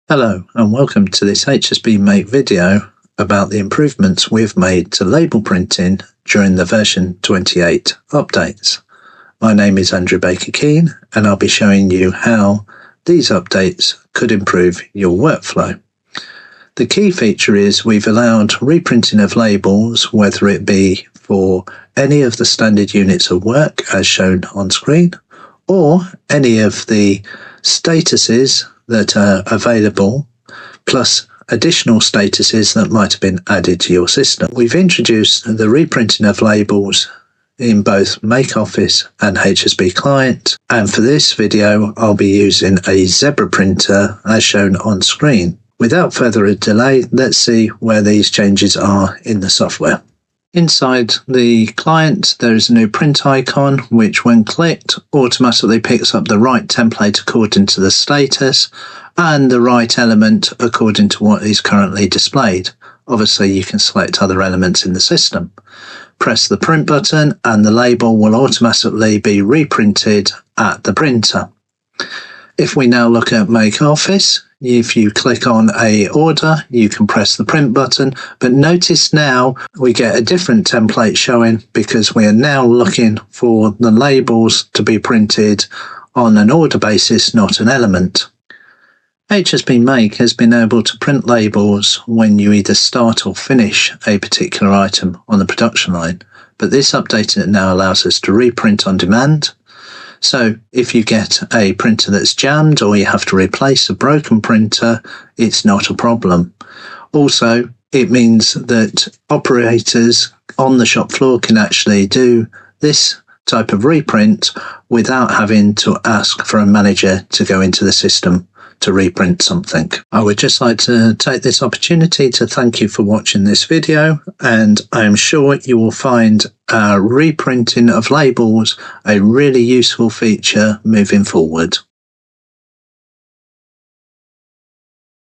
Hello and welcome to this hsbMake video about the improvements we've made to label printing during the version 28 updates. My name is Andrew Baker-Keane and I'll be showing you how these updates could improve your workflow. The key feature is we've allowed reprinting of labels, whether it be for any of the standard units of work as shown on screen or any of the statuses that are available, plus additional statuses that might have been added to your system. We've introduced the reprinting of labels in both MakeOffice and hsbClient, and for this video I'll be using a Zebra printer as shown on screen. Without further delay, let's see where these changes are in the software. Inside the client, there is a new print icon, which when clicked automatically picks up the right template according to the status and the right element according to what is currently displayed. Obviously, you can select other elements in the system. Press the print button and the label will automatically be reprinted at the printer. If we now look at MakeOffice, if you click on a order, you can press the print button, but notice now we get a different template showing because we are now looking for the labels to be printed on an order basis, not an element. hsbMake has been able to print labels when you either start or finish a particular item on the production line, but this update now allows us to reprint on demand. So if you get a printer that's jammed or you have to replace a broken printer, it's not a problem. Also, it means that operators on the shop floor can actually do this type of reprint without having to ask for a manager to go into the system to reprint something. I would just like to take this opportunity to thank you for watching this video, and I am sure you will find reprinting of labels a really useful feature moving forward.